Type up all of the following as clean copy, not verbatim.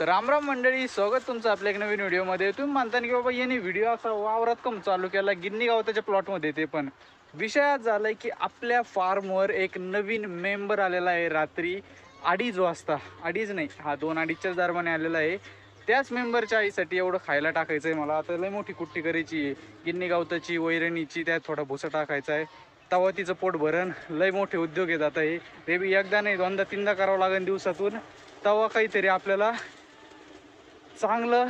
तर रामराम मंडळी, स्वागत तुमचं आपल्या एक नवीन व्हिडिओमध्ये. तुम्ही म्हणता की बाबा यांनी व्हिडिओ असा वावरात कम चालू केला, गिन्नी गावताच्या प्लॉटमध्ये. ते पण विषयात झालाय की आपल्या फार्मवर एक नवीन मेंबर आलेला आहे. रात्री 2:30 वाजता, 2:30 नाही, 2-2:30च्या दरम्यान आलेला आहे. त्याच मेंबरच्या आईसाठी एवढं खायला टाकायचं आहे मला. आता लय मोठी कुट्टी करायची आहे, गिन्नी गावताची, वैरणीची, त्यात थोडा भुसा टाकायचा आहे. तवा तिचं पोट भरण. लय मोठे उद्योग आहेत आता हे. ते बी एकदा नाही, दोनदा तीनदा करावं लागेल दिवसातून. तवा काहीतरी आपल्याला चांगलं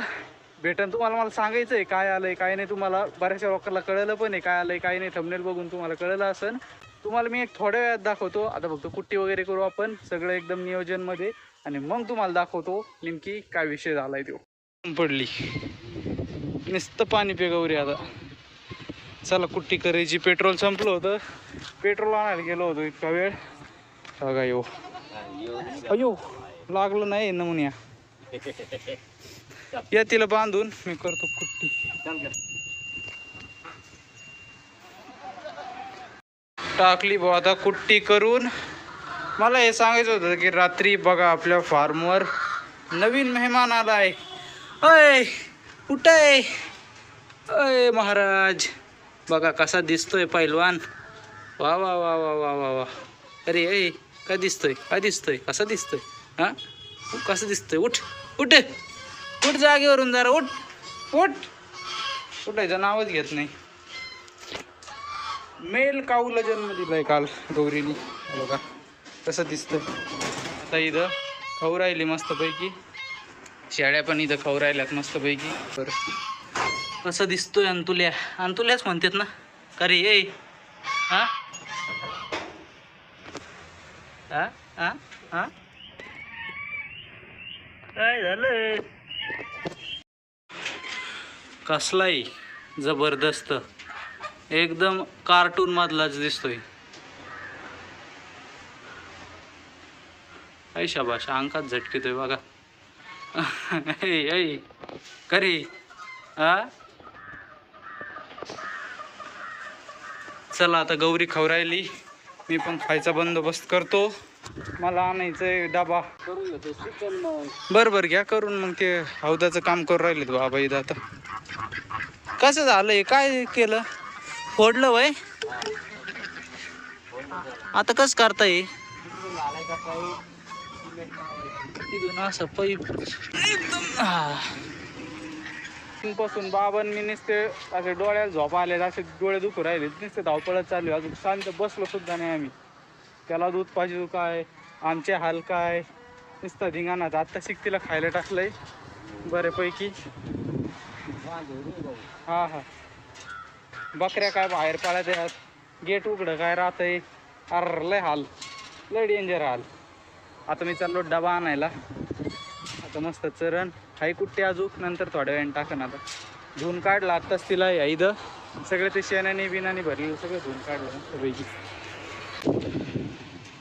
भेटन. तुम्हाला मला सांगायचं आहे काय आलंय काय नाही. तुम्हाला बऱ्याचशा लोकांना कळलं पण आहे काय आलंय काय नाही. थंबनेल बघून तुम्हाला कळलं असेल. तुम्हाला मी एक थोड्या वेळात दाखवतो. आता फक्त कुट्टी वगैरे करू आपण सगळं एकदम नियोजनमध्ये, आणि मग तुम्हाला दाखवतो नेमकी काय विषय झालाय. तो पडली नुसतं पाणी पेगवरी. आता चला कुट्टी करायची. पेट्रोल संपलं होतं, पेट्रोल आणायला गेलो होतो इतका वेळ. बघा यो अयो लागलं नाही नमुन्या. या तिला बांधून मी करतो कुट्टी. टाकली भाऊ आता कुट्टी करून. मला हे सांगायचं होतं की रात्री बघा आपल्या फार्मवर नवीन मेहमान आला आहे. अय कुठे अय महाराज, बघा कसा दिसतोय पैलवान. वा वा वा वा वा वा वा. अरे ऐ काय दिसतोय, काय दिसतोय, कसा दिसतोय, हा कसं दिसतोय. उठ उठ उठ जागेवरून जरा उठ उठ. उठायचं नावच घेत नाही. मेल काऊला जन्म दिलाय काल गौरीनी. बघा कसं दिसतंय. आता इथं खाऊ राहिली मस्तपैकी. शेळ्या पण इथं खाऊ राहिल्यात मस्तपैकी. बरं कसं दिसतोय. अंतुल्या, अंतुल्याच म्हणतात ना का रे. ए हा हा हा हा काय झालं. कसलाही जबरदस्त एकदम कार्टून मधलाच दिसतोय. ऐ शाबाश, अंकात झटकेतोय बघा. ऐ करे हा. चला आता गौरी खवरायली, मी पण खायचा बंदोबस्त करतो. मला आणायचंय डबा. बरं घ्या करून. मग ते हौदाचं काम करून राहिलेत बाबा इथं. आता कसं झालंय, काय केलं, फोडलं वय. आता कसं करताय. असं पाईप एकदम पासून बाबां मी नुसते असे डोळ्याला झोपा आले, असे डोळे दुखू राहिले. नुसते धावपळत चालू आहे. अजून शांत बसलो सुद्धा नाही आम्ही. त्याला दूध पाहिजे काय, आमचे हाल काय, नुसतं धिंगाणाच. आत्ता शिकतीला खायला टाकलंय बऱ्यापैकी. हा हा बकऱ्या काय बाहेर पाळत आहेत, गेट उघडं काय राहतंय. अर लय हाल, लय डेंजर हाल. आता मी चाललो डबा आणायला. आता मस्त चरण हाय कुट्टी अजून नंतर थोड्या वेळाने टाकन. आता धुवून काढलं आत्ताच तिला. या इथं सगळं ते शेणाने बिनाने भरलेलं सगळं धुवून काढलं मस्तपैकी.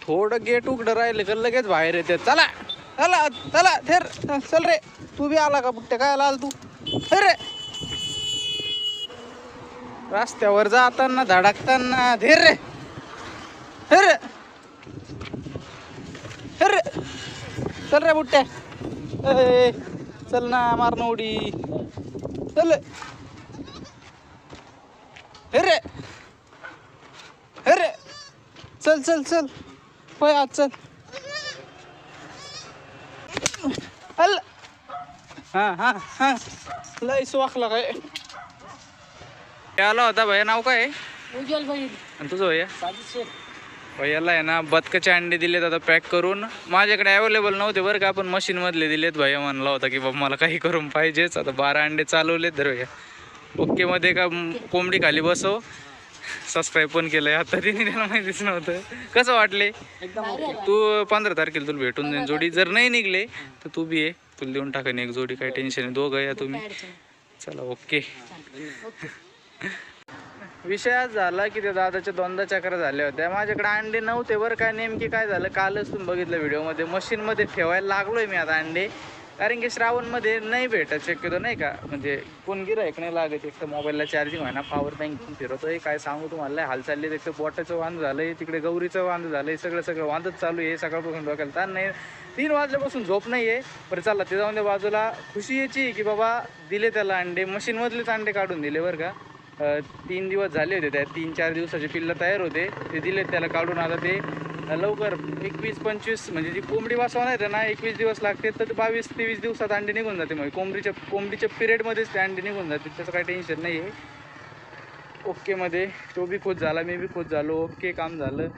थोडं गेट उघडं राहिलं का लगेच बाहेर येते. चला चला चला थेर चल रे. तू बी आला का बुट्टे, काय आला तू. अरे रस्त्यावर जाताना धडकताना धीर रे. अरे अरे चल रे बुट्ट्या. चल ना, मारणं उडी. चल अरे अरे चल चल चल होय आज चल. अल हा हा हा लय वाकला काय. आला होता भैया. नाव काय उज्ज्वल भाई. आणि तुझं भैया. भैयाला आहे ना बदकाचे अंडे दिलेत आता पॅक करून. माझ्याकडे अवेलेबल नव्हते बरं का, आपण मशीन मधले दिलेत. भैया म्हणला होता की बाबा मला काही करून पाहिजेच. आता 12 अंडे चालवलेत. धर भैया ओके मध्ये का कोंबडी खाली बसव. सबस्क्राईब पण केलंय आता तिने, त्याला माहितीच नव्हतं. कसं वाटले. तू 15 तारखेला तुला भेटून देईन जोडी. जर नाही निघले तर तू बी ये, तुला देऊन टाकेन एक जोडी. काही टेन्शन नाही, दोघं या तुम्ही. चला ओके. विषय झाला की त्या दादाच्या 2दा चक्र झाल्या होत्या. माझ्याकडे अंडे नव्हते बरं काय. नेमकी काय झालं, कालच तुम्ही बघितलं व्हिडिओमध्ये, मशीनमध्ये ठेवायला लागलोय मी आता अंडे. कारण की श्रावणमध्ये नाही भेटत शक्यतो नाही का, म्हणजे कोण गिरायक नाही लागत. एक तर मोबाईलला चार्जिंग आहे ना, पॉवर बँक घेऊन फिरतोय. काय सांगू तुम्हाला, लय हाल चालले. एक तर बोटाचं वांद झालंय, तिकडे गौरीचं वांद झालंय, सगळं वांदच चालू आहे. सकाळपासून डोक्याला ताण नाही, 3 वाजल्यापासून झोप नाही आहे. बरं चला ते जाऊन द्या बाजूला. खुशी याची की बाबा दिले त्याला अंडे, मशीनमधलेच अंडे काढून दिले बरं का. 3 दिवस झाले होते, त्या 3-4 दिवसाचे पिल्लं तयार होते, ते दिलेत त्याला काढून. आता ते लवकर 21-25 म्हणजे जी कोंबडी वाचवा नाही ना, 21 दिवस लागते, तर 22-23 दिवसात अंडे निघून जाते. मग कोंबडीच्या पिरियडमध्येच ते अंडे निघून जाते, त्याचं काही टेन्शन नाही आहे. ओकेमध्ये तो बी खुश झाला, मी बी खुश झालो. ओके, काम झालं.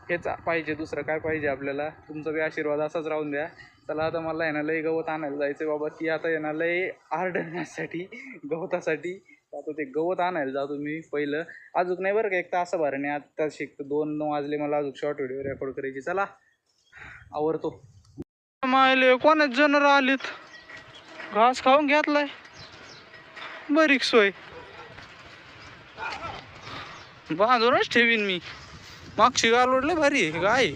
हेच पाहिजे, दुसरं काय पाहिजे आपल्याला. तुमचा बी आशीर्वाद असाच राहून द्या. चला आता मला येणार लय गवत आणायला जायचं बाबा. ती आता येणार लय आरडण्यासाठी गवतासाठी. आता ते गवत आणायला जातो मी पहिलं. अजून नाही बरं का, 1 तासाभर नाही, आत्ता शिकतो. 2 वाजले मला अजून शॉर्ट व्हिडिओ रेकॉर्ड करायची. चला आवरतो. मायले कोणाच जनावर आलीत, घास खाऊन घेतलाय. बरीक सोय बांधूनच ठेवीन मी. मागची गालोडले भारी आहे गाय.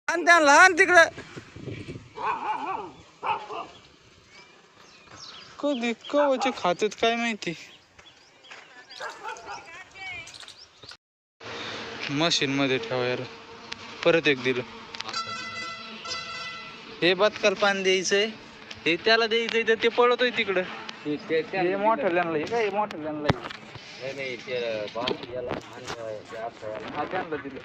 आणि त्या लहान तिकडं कधी कवचे खातेत काय माहिती. मशीन मध्ये ठेवायला परत एक दिलं. हे बदकाला पाणी द्यायचंय, हे त्याला द्यायचंय, तर ते पळतोय तिकडं. हे मोठ्याला हे काय मोठ्याला नाही, ते हा त्यांना दिलं.